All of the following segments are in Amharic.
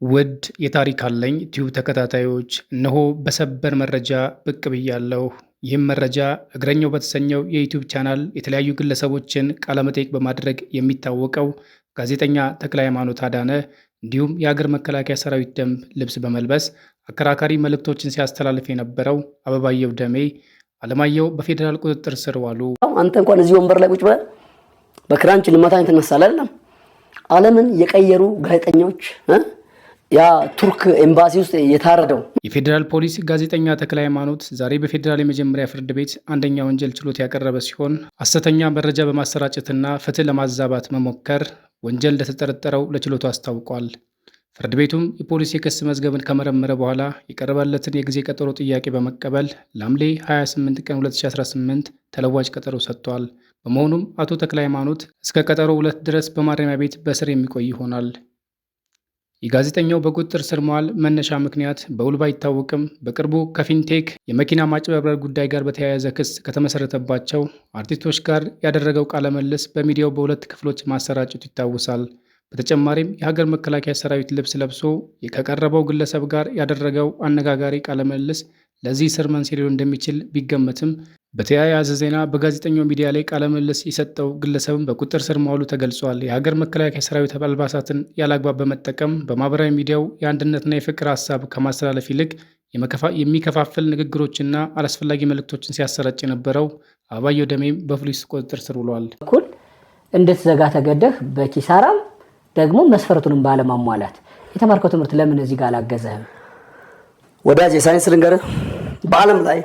ውድ የታሪክ አለኝ ቲዩብ ተከታታዮች እነሆ በሰበር መረጃ ብቅ ብያለሁ። ይህም መረጃ እግረኛው በተሰኘው የዩቲዩብ ቻናል የተለያዩ ግለሰቦችን ቃለመጠይቅ በማድረግ የሚታወቀው ጋዜጠኛ ተክለሃይማኖት አዳነ እንዲሁም የሀገር መከላከያ ሰራዊት ደንብ ልብስ በመልበስ አከራካሪ መልእክቶችን ሲያስተላልፍ የነበረው አበባየሁ ደሜ አለማየሁ በፌዴራል ቁጥጥር ስር ዋሉ። አንተ እንኳን እዚህ ወንበር ላይ ቁጭ ብለህ በክራንች ልመታኝ ትነሳለህ አይደለም? ዓለምን የቀየሩ ጋዜጠኞች ያ ቱርክ ኤምባሲ ውስጥ የታረደው የፌዴራል ፖሊስ ጋዜጠኛ ተክለሃይማኖት ዛሬ በፌዴራል የመጀመሪያ ፍርድ ቤት አንደኛ ወንጀል ችሎት ያቀረበ ሲሆን ሐሰተኛ መረጃ በማሰራጨትና ፍትህ ለማዛባት መሞከር ወንጀል እንደተጠረጠረው ለችሎቱ አስታውቋል። ፍርድ ቤቱም የፖሊስ የክስ መዝገብን ከመረመረ በኋላ የቀረበለትን የጊዜ ቀጠሮ ጥያቄ በመቀበል ለሐምሌ 28 ቀን 2018 ተለዋጭ ቀጠሮ ሰጥቷል። በመሆኑም አቶ ተክለሃይማኖት እስከ ቀጠሮ 2 ድረስ በማረሚያ ቤት በስር የሚቆይ ይሆናል። የጋዜጠኛው በቁጥጥር ስር መዋል መነሻ ምክንያት በውል ባይታወቅም በቅርቡ ከፊንቴክ የመኪና ማጭበርበር ጉዳይ ጋር በተያያዘ ክስ ከተመሰረተባቸው አርቲስቶች ጋር ያደረገው ቃለ መልስ በሚዲያው በሁለት ክፍሎች ማሰራጨቱ ይታወሳል። በተጨማሪም የሀገር መከላከያ ሰራዊት ልብስ ለብሶ ከቀረበው ግለሰብ ጋር ያደረገው አነጋጋሪ ቃለ መልስ ለዚህ ስር መንስኤ ሊሆን እንደሚችል ቢገመትም በተያያዘ ዜና በጋዜጠኛው ሚዲያ ላይ ቃለ መልስ የሰጠው ግለሰብን በቁጥጥር ስር መዋሉ ተገልጿል። የሀገር መከላከያ ሰራዊት አልባሳትን ያላግባብ በመጠቀም በማህበራዊ ሚዲያው የአንድነትና የፍቅር ሀሳብ ከማስተላለፍ ይልቅ የሚከፋፍል ንግግሮችና አላስፈላጊ መልእክቶችን ሲያሰራጭ የነበረው አበባየሁ ደሜም በፖሊስ ቁጥጥር ስር ውሏል። እኩል እንድትዘጋ ተገደህ በኪሳራም ደግሞ መስፈርቱንም ባለማሟላት የተማርከው ትምህርት ለምን እዚህ ጋር አላገዘህም? ወዳጅ የሳይንስ ልንገርህ በዓለም ላይ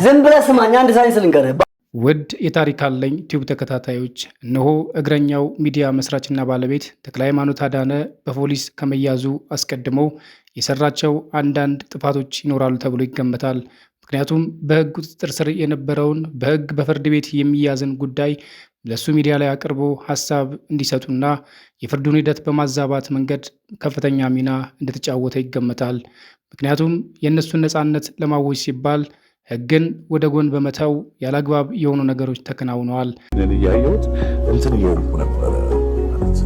ዝም ብለህ ስማኝ አንድ ሳይንስ ልንገርህ። ውድ የታሪክ አለኝ ቲዩብ ተከታታዮች እነሆ እግረኛው ሚዲያ መስራችና ባለቤት ተክለሃይማኖት አዳነ በፖሊስ ከመያዙ አስቀድሞ የሰራቸው አንዳንድ ጥፋቶች ይኖራሉ ተብሎ ይገመታል። ምክንያቱም በሕግ ቁጥጥር ስር የነበረውን በሕግ በፍርድ ቤት የሚያዝን ጉዳይ ለሱ ሚዲያ ላይ አቅርቦ ሀሳብ እንዲሰጡና የፍርዱን ሂደት በማዛባት መንገድ ከፍተኛ ሚና እንደተጫወተ ይገመታል። ምክንያቱም የእነሱን ነፃነት ለማወጅ ሲባል ሕግን ወደ ጎን በመተው ያላግባብ የሆኑ ነገሮች ተከናውነዋል። እያየሁት እንትን እየሆንኩ ነበረ ማለት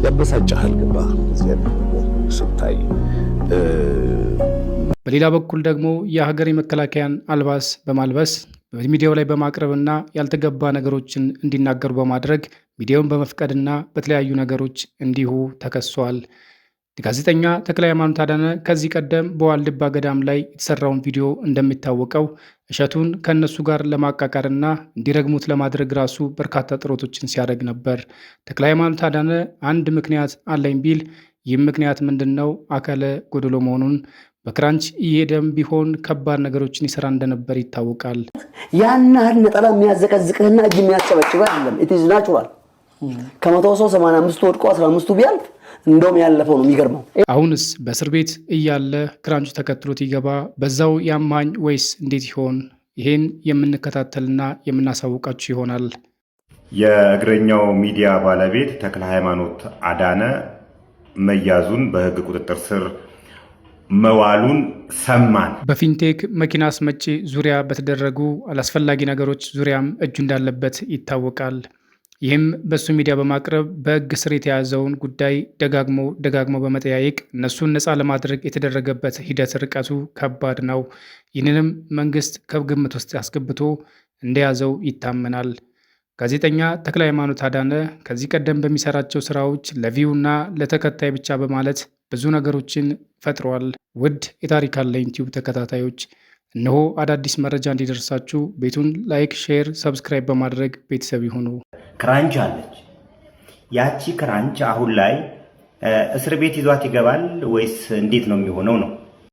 ያበሳጫሃል ግባ ስታይ። በሌላ በኩል ደግሞ የሀገር የመከላከያን አልባስ በማልበስ በሚዲያው ላይ በማቅረብና ያልተገባ ነገሮችን እንዲናገሩ በማድረግ ሚዲያውን በመፍቀድና በተለያዩ ነገሮች እንዲሁ ተከሷል። ጋዜጠኛ ተክለሃይማኖት አዳነ ከዚህ ቀደም በዋልድባ ገዳም ላይ የተሰራውን ቪዲዮ እንደሚታወቀው እሸቱን ከእነሱ ጋር ለማቃቃርና እንዲረግሙት ለማድረግ ራሱ በርካታ ጥረቶችን ሲያደርግ ነበር። ተክለሃይማኖት አዳነ አንድ ምክንያት አለኝ ቢል ይህም ምክንያት ምንድን ነው? አካለ ጎደሎ መሆኑን በክራንች እየሄደም ቢሆን ከባድ ነገሮችን ይሰራ እንደነበር ይታወቃል። ያን ያህል ነጠላ የሚያዘቀዝቅህና እጅ የሚያስጨበጭበ አይደለም። ኢት ኢዝ ናቹራል። ከመቶ ሰው 85 ወድቆ 15ቱ ቢያልፍ እንደውም ያለፈው ነው የሚገርመው። አሁንስ በእስር ቤት እያለ ክራንቹ ተከትሎት ይገባ በዛው ያማኝ ወይስ እንዴት ይሆን? ይሄን የምንከታተልና የምናሳውቃችሁ ይሆናል። የእግረኛው ሚዲያ ባለቤት ተክለሃይማኖት አዳነ መያዙን በሕግ ቁጥጥር ስር መዋሉን ሰማን። በፊንቴክ መኪና አስመጪ ዙሪያ በተደረጉ አላስፈላጊ ነገሮች ዙሪያም እጁ እንዳለበት ይታወቃል። ይህም በሱ ሚዲያ በማቅረብ በሕግ ስር የተያዘውን ጉዳይ ደጋግሞ በመጠያየቅ እነሱን ነፃ ለማድረግ የተደረገበት ሂደት ርቀቱ ከባድ ነው። ይህንንም መንግስት ከግምት ውስጥ አስገብቶ እንደያዘው ይታመናል። ጋዜጠኛ ተክለሃይማኖት አዳነ ከዚህ ቀደም በሚሰራቸው ስራዎች ለቪው እና ለተከታይ ብቻ በማለት ብዙ ነገሮችን ፈጥሯል። ውድ የታሪክ አለኝ ቲዩብ ተከታታዮች እነሆ አዳዲስ መረጃ እንዲደርሳችሁ ቤቱን ላይክ፣ ሼር፣ ሰብስክራይብ በማድረግ ቤተሰብ ይሁኑ። ክራንች አለች። ያቺ ክራንች አሁን ላይ እስር ቤት ይዟት ይገባል ወይስ እንዴት ነው የሚሆነው ነው?